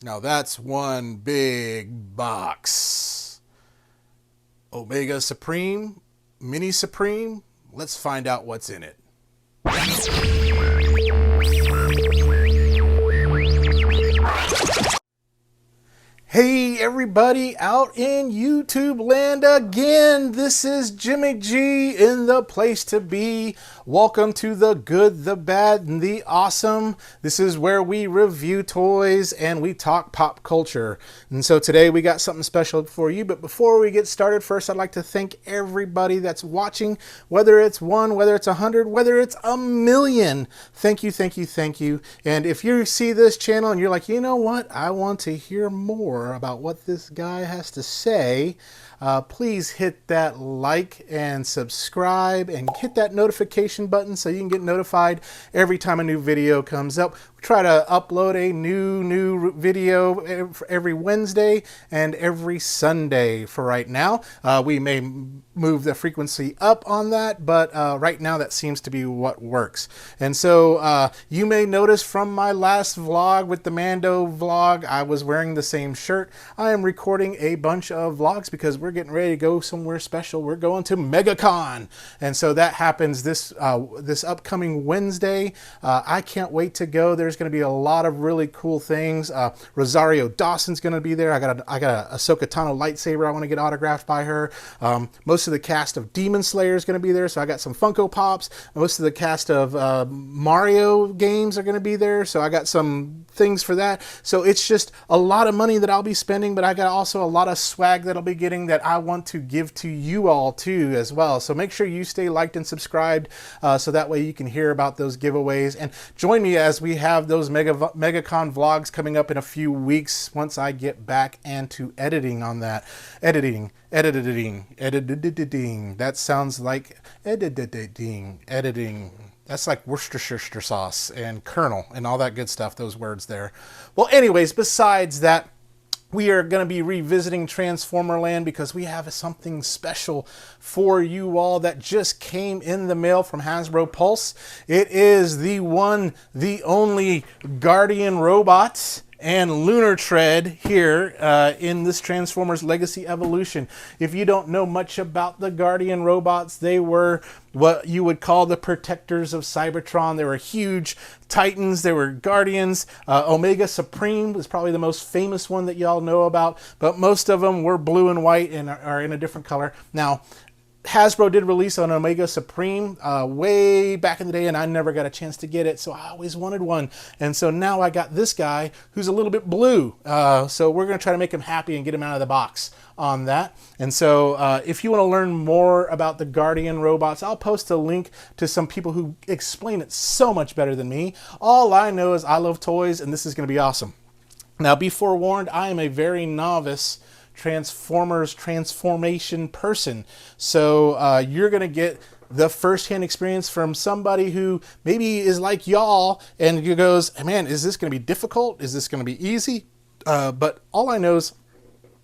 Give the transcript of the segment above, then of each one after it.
Now that's one big box. Omega Supreme, Mini Supreme. Let's find out what's in it. Hey everybody out in YouTube land again, this is Jimmy G in the place to be. Welcome to the good, the bad, and the awesome. This is where we review toys and we talk pop culture. And so today we got something special for you, but before we get started, first I'd like to thank everybody that's watching, whether it's one, whether it's 100, whether it's a million. Thank you, thank you, thank you. And if you see this channel and you're like, you know what, I want to hear more about what this guy has to say, please hit that like and subscribe and hit that notification button so you can get notified every time a new video comes up. We try to upload a new video every Wednesday and every Sunday for right now. We may move the frequency up on that, but right now that seems to be what works. And so you may notice from my last vlog with the Mando vlog, I was wearing the same shirt. I am recording a bunch of vlogs because we're getting ready to go somewhere special. We're going to MegaCon, and so that happens this upcoming Wednesday. I can't wait to go. There's going to be a lot of really cool things. Rosario Dawson's going to be there. I got a Ahsoka Tano lightsaber I want to get autographed by her. Most of the cast of Demon Slayer is going to be there, so I got some Funko Pops. Most of the cast of Mario games are going to be there, so I got some things for that. So it's just a lot of money that I'll be spending, but I got also a lot of swag that I'll be getting that I want to give to you all too as well. So make sure you stay liked and subscribed so that way you can hear about those giveaways, and join me as we have those MegaCon vlogs coming up in a few weeks once I get back and to editing on that. Editing. That sounds like editing. That's like Worcestershire sauce and Colonel and all that good stuff, those words there. Well, anyways, besides that, we are going to be revisiting Transformer Land because we have something special for you all that just came in the mail from Hasbro Pulse. It is the one, the only Guardian robot and Lunar tread here in this Transformers Legacy Evolution. If you don't know much about the Guardian robots, they were what you would call the protectors of Cybertron. They were huge titans. They were guardians. Omega Supreme was probably the most famous one that y'all know about, but most of them were blue and white and are in a different color. Now, Hasbro did release an Omega Supreme way back in the day, and I never got a chance to get it, so I always wanted one. And so now I got this guy who's a little bit blue. So we're going to try to make him happy and get him out of the box on that. And so if you want to learn more about the Guardian robots, I'll post a link to some people who explain it so much better than me. All I know is I love toys, and this is going to be awesome. Now, be forewarned, I am a very novice Transformers transformation person, so you're gonna get the first-hand experience from somebody who maybe is like y'all and you goes, man, is this gonna be difficult, is this gonna be easy? But all I know is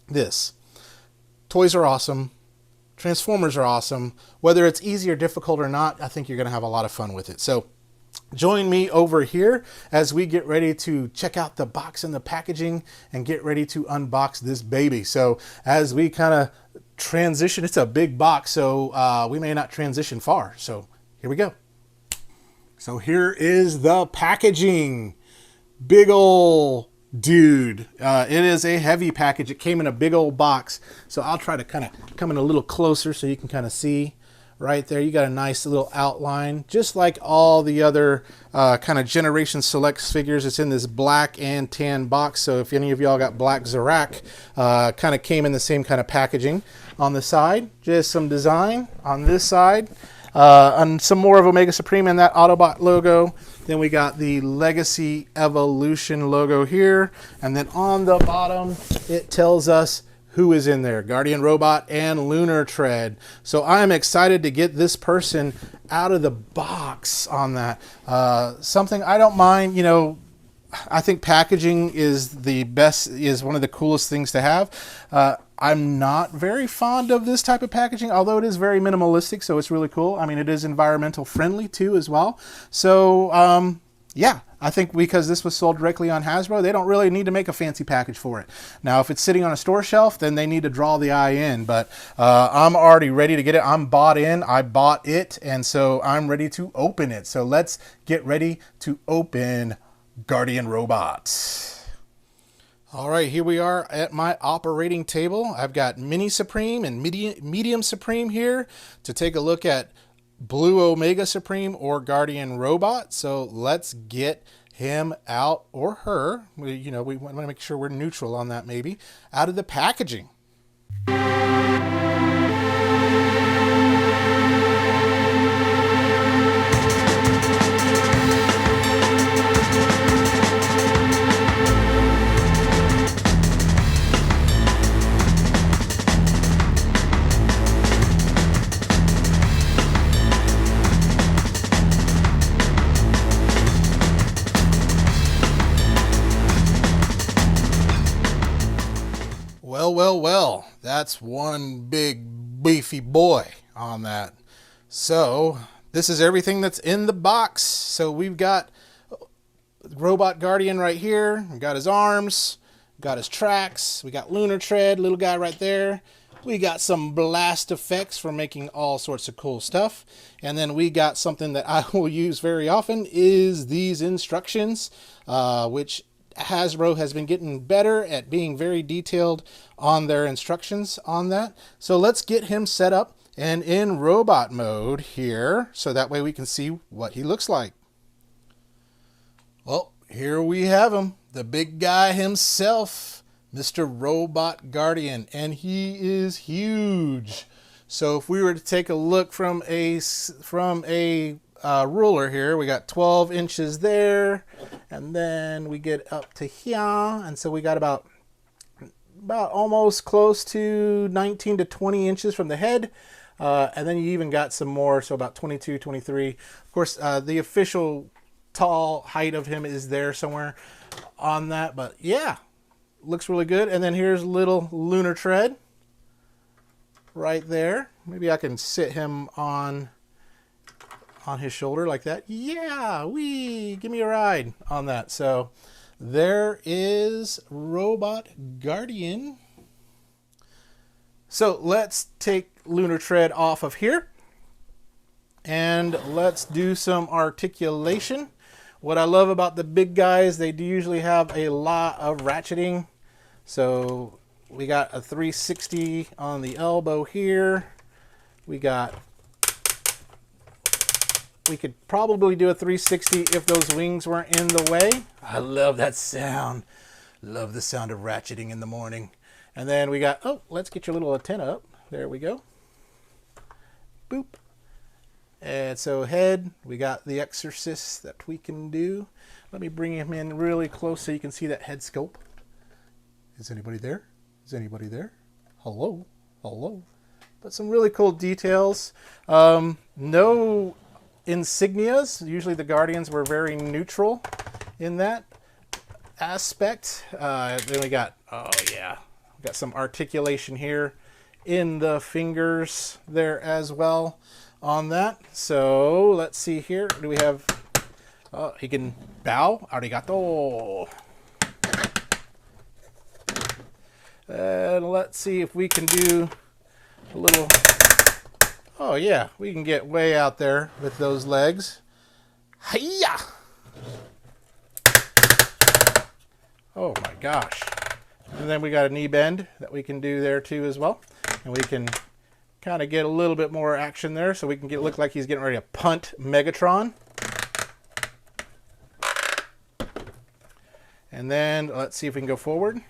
this: toys are awesome, Transformers are awesome. Whether it's easy or difficult or not, I think you're gonna have a lot of fun with it. So join me over here as we get ready to check out the box and the packaging and get ready to unbox this baby. So as we kind of transition, it's a big box, so we may not transition far. So here we go. So here is the packaging. Big ol' dude. It is a heavy package. It came in a big old box. So I'll try to kind of come in a little closer so you can kind of see. Right there, you got a nice little outline, just like all the other kind of Generation Select figures. It's in this black and tan box, so if any of y'all got black Zarak, kind of came in the same kind of packaging. On the side, just some design on this side, and some more of Omega Supreme and that Autobot logo. Then we got the Legacy Evolution logo here, and then on the bottom, it tells us who is in there: Guardian Robot and Lunar Tread. So I'm excited to get this person out of the box on that. Something I don't mind, you know, I think packaging is the best, is one of the coolest things to have. I'm not very fond of this type of packaging, although it is very minimalistic, so it's really cool. I mean, it is environmental friendly too as well. So, Yeah, I think because this was sold directly on Hasbro, they don't really need to make a fancy package for it. Now, if it's sitting on a store shelf, then they need to draw the eye in. But I'm already ready to get it. I'm bought in. I bought it, and so I'm ready to open it. So let's get ready to open Guardian Robot. All right, here we are at my operating table. I've got Mini Supreme and Medium Supreme here to take a look at Blue Omega Supreme or Guardian Robot. So let's get him out, or her. We want to make sure we're neutral on that, maybe, out of the packaging. Well, that's one big beefy boy on that. So this is everything that's in the box. So we've got Robot Guardian right here. We got his arms, got his tracks. We got Lunar Tread, little guy right there. We got some blast effects for making all sorts of cool stuff. And then we got something that I will use very often is these instructions, which Hasbro has been getting better at being very detailed on their instructions on that. So let's get him set up and in robot mode here, so that way we can see what he looks like. Well, here we have him, the big guy himself, Mr. Robot Guardian, and he is huge. So if we were to take a look from a ruler here, we got 12 inches there, and then we get up to here, and so we got about almost close to 19 to 20 inches from the head, and then you even got some more, so about 22, 23. Of course, the official tall height of him is there somewhere on that, but yeah, looks really good. And then here's little Lunar Tread right there. Maybe I can sit him on his shoulder like that. Yeah, give me a ride on that. So there is Robot Guardian. So let's take Lunar Tread off of here and let's do some articulation. What I love about the big guys, they do usually have a lot of ratcheting. So we got a 360 on the elbow here. We could probably do a 360 if those wings weren't in the way. I love that sound. Love the sound of ratcheting in the morning. And then we got, let's get your little antenna up. There we go. Boop. And so head, we got the exorcist that we can do. Let me bring him in really close so you can see that head scope. Is anybody there? Is anybody there? Hello? Hello? But some really cool details. No insignias. Usually the Guardians were very neutral in that aspect. Then we got, we got some articulation here in the fingers there as well on that. So let's see here. Do we have, he can bow. Arigato. And let's see if we can do a little, oh yeah, we can get way out there with those legs. Hiya! Oh my gosh. And then we got a knee bend that we can do there too as well. And we can kind of get a little bit more action there so we can look like he's getting ready to punt Megatron. And then let's see if we can go forward.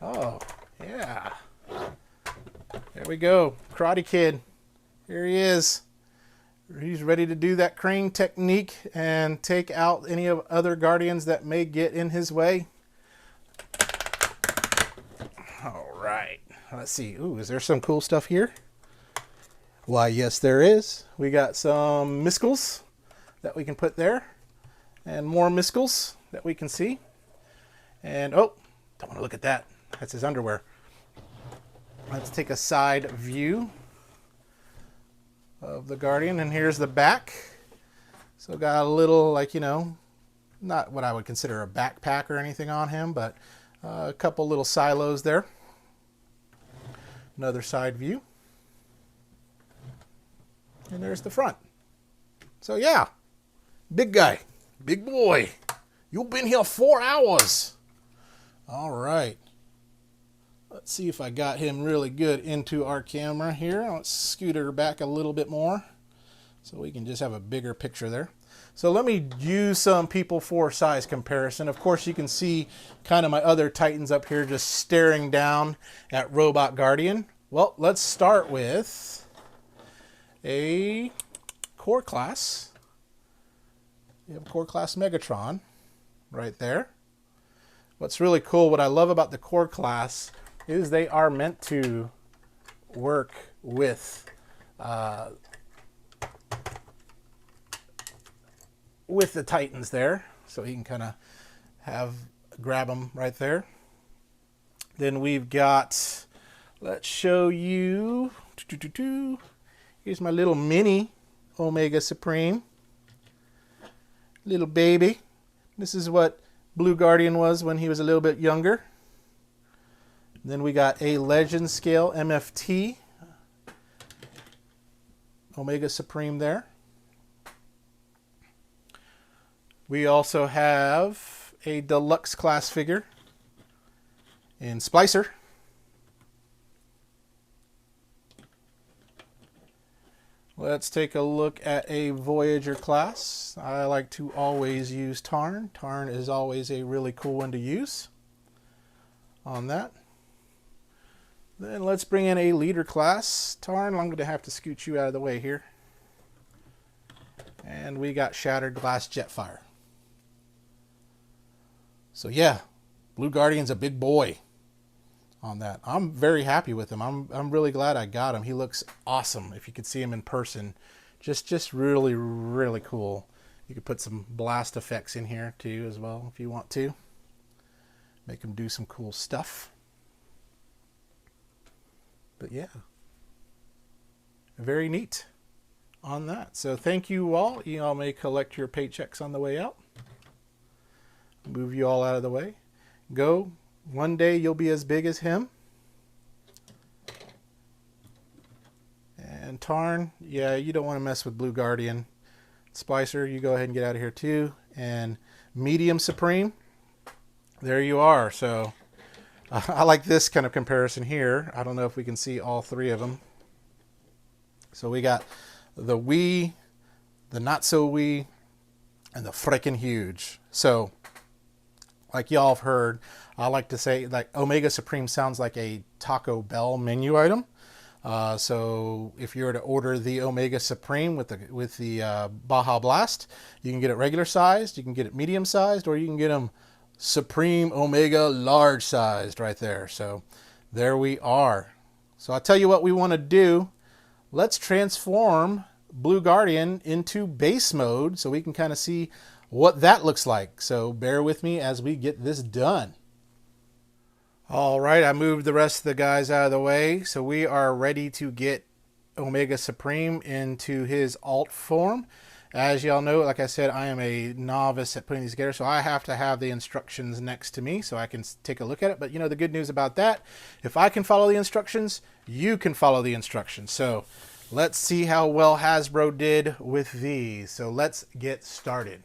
Oh, yeah. There we go. Karate Kid. Here he is. He's ready to do that crane technique and take out any of other Guardians that may get in his way. All right. Let's see. Ooh, is there some cool stuff here? Why, yes, there is. We got some miskles that we can put there. And more miskles that we can see. And, oh, don't want to look at that. That's his underwear. Let's take a side view. of the Guardian. And here's the back. So got a little, like, you know, not what I would consider a backpack or anything on him, but a couple little silos there. Another side view. And there's the front. So yeah, big guy, big boy. You've been here 4 hours. All right. Let's see if I got him really good into our camera here. Let's scoot her back a little bit more so we can just have a bigger picture there. So let me use some people for size comparison. Of course, you can see kind of my other Titans up here just staring down at Robot Guardian. Well, let's start with a Core Class. You have Core Class Megatron right there. What's really cool, what I love about the Core Class is they are meant to work with the Titans there. So you can kind of grab them right there. Then we've got, let's show you, here's my little mini Omega Supreme. Little baby. This is what Blue Guardian was when he was a little bit younger. Then we got a Legend Scale MFT Omega Supreme there. We also have a Deluxe Class figure in Splicer. Let's take a look at a Voyager Class. I like to always use Tarn. Tarn is always a really cool one to use on that. Then let's bring in a Leader Class. Tarn, I'm going to have to scoot you out of the way here. And we got Shattered Glass Jetfire. So yeah, Blue Guardian's a big boy on that. I'm very happy with him. I'm really glad I got him. He looks awesome. If you could see him in person, just really, really cool. You could put some blast effects in here too as well if you want to. Make him do some cool stuff. But yeah, very neat on that. So thank you all. You all may collect your paychecks on the way out. Move you all out of the way. Go. One day you'll be as big as him. And Tarn, yeah, you don't want to mess with Blue Guardian. Splicer, you go ahead and get out of here too. And Medium Supreme, there you are. So I like this kind of comparison here. I don't know if we can see all three of them. So we got the wee, the not so wee, and the frickin' huge. So like y'all have heard, I like to say like Omega Supreme sounds like a Taco Bell menu item. So if you were to order the Omega Supreme with the Baja Blast, you can get it regular sized, you can get it medium sized, or you can get them Supreme Omega large sized right there. So there we are. So I'll tell you what we want to do. Let's transform Blue Guardian into base mode so we can kind of see what that looks like. So bear with me as we get this done. All right, I moved the rest of the guys out of the way. So we are ready to get Omega Supreme into his alt form. As y'all know, like I said, I am a novice at putting these together, so I have to have the instructions next to me so I can take a look at it. But you know, the good news about that, if I can follow the instructions, you can follow the instructions. So let's see how well Hasbro did with these. So let's get started.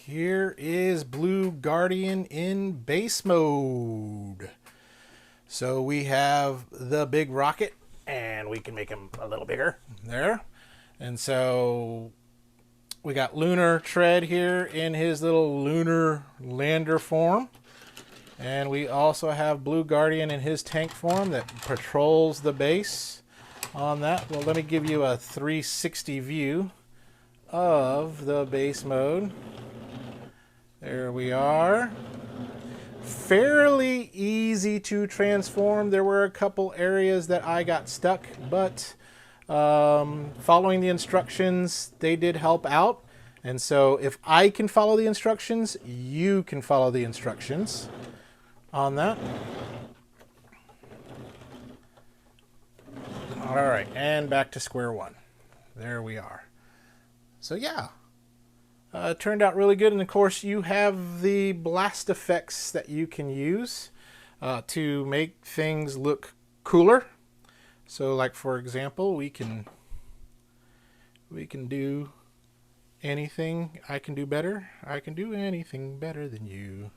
here is Blue Guardian in base mode. So we have the big rocket, and we can make him a little bigger there. And so we got Lunar Tread here in his little lunar lander form. And we also have Blue Guardian in his tank form that patrols the base on that. Well, let me give you a 360 view of the base mode. There we are. Fairly easy to transform. There were a couple areas that I got stuck, but following the instructions, they did help out. And so if I can follow the instructions, you can follow the instructions on that. All right, and back to square one. There we are. So yeah, it turned out really good. And of course, you have the blast effects that you can use to make things look cooler. So like, for example, we can do anything I can do better. I can do anything better than you.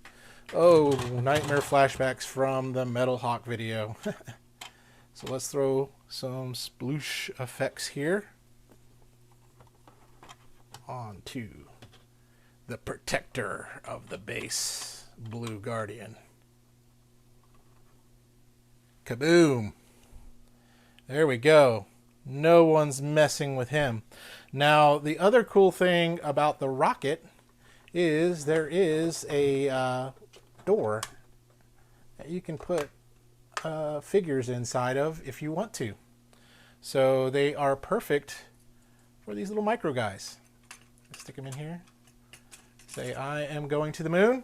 Oh, nightmare flashbacks from the Metal Hawk video. So let's throw some sploosh effects here onto the protector of the base, Blue Guardian. Kaboom! There we go. No one's messing with him. Now, the other cool thing about the rocket is there is a door that you can put figures inside of if you want to. So they are perfect for these little micro guys. Stick them in here. Say, I am going to the moon.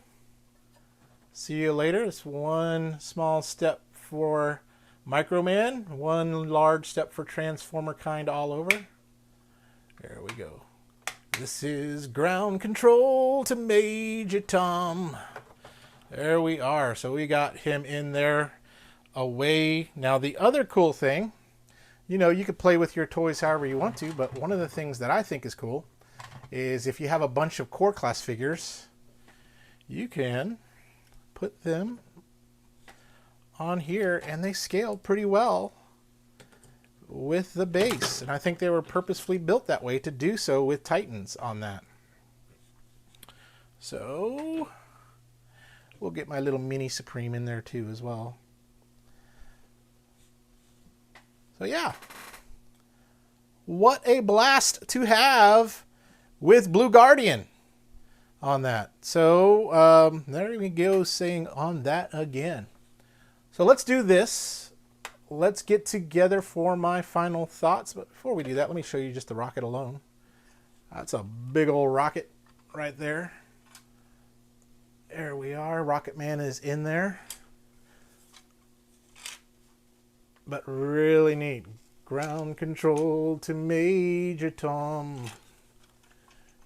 See you later. It's one small step for Microman, one large step for Transformer kind all over. There we go. This is ground control to Major Tom. There we are. So we got him in there away. Now the other cool thing, you know, you could play with your toys however you want to, but one of the things that I think is cool is if you have a bunch of core class figures, you can put them on here and they scale pretty well with the base. And I think they were purposefully built that way to do so with Titans on that. So we'll get my little mini Supreme in there too as well. So yeah, what a blast to have with Blue Guardian on that. So there we go, saying on that again. So let's do this. Let's get together for my final thoughts. But before we do that, let me show you just the rocket alone. That's a big old rocket right there. There we are. Rocket Man is in there. But really neat. Ground control to Major Tom.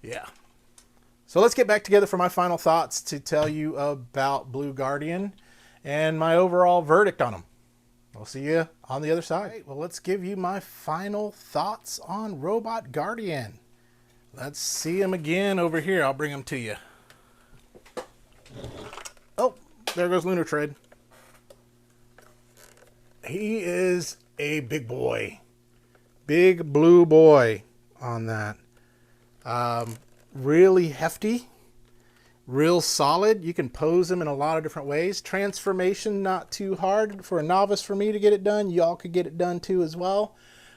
Yeah. So let's get back together for my final thoughts to tell you about Blue Guardian and my overall verdict on him. I'll see you on the other side. Right, well, let's give you my final thoughts on Robot Guardian. Let's see him again over here. I'll bring him to you. Oh, there goes Lunar Tread. He is a big boy. Big blue boy on that. Really hefty. Real solid. You can pose him in a lot of different ways. Transformation, not too hard. For a novice, for me to get it done, y'all could get it done too as well.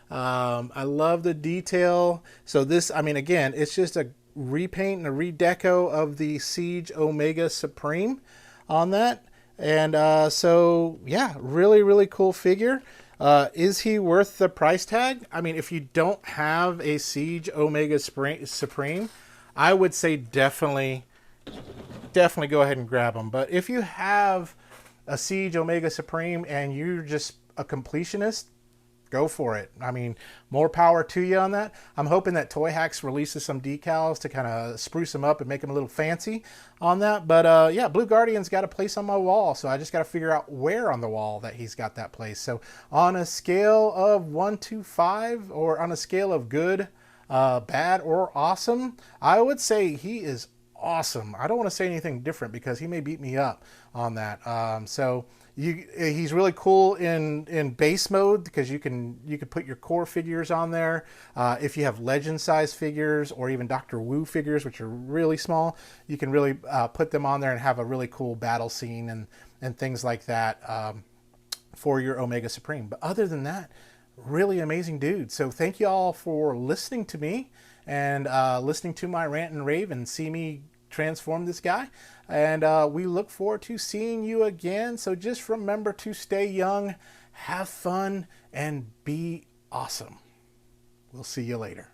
I love the detail. So this, I mean, again, it's just a repaint and a redeco of the Siege Omega Supreme on that. And so, yeah, really, really cool figure. Is he worth the price tag? I mean, if you don't have a Siege Omega Supreme, I would say definitely go ahead and grab him. But if you have a Siege Omega Supreme and you're just a completionist, go for it. I mean, more power to you on that. I'm hoping that Toy Hacks releases some decals to kind of spruce them up and make them a little fancy on that. But yeah, Blue Guardian's got a place on my wall, so I just got to figure out where on the wall that he's got that place. So on a scale of 1 to 5, or on a scale of good, bad, or awesome, I would say he is awesome. I don't want to say anything different because he may beat me up on that. He's really cool in base mode because you can put your core figures on there. If you have legend size figures or even Doctor Wu figures, which are really small, you can really put them on there and have a really cool battle scene and things like that for your Omega Supreme. But other than that, really amazing dude. So thank you all for listening to me and listening to my rant and rave and see me transform this guy. And we look forward to seeing you again. So just remember to stay young, have fun, and be awesome. We'll see you later.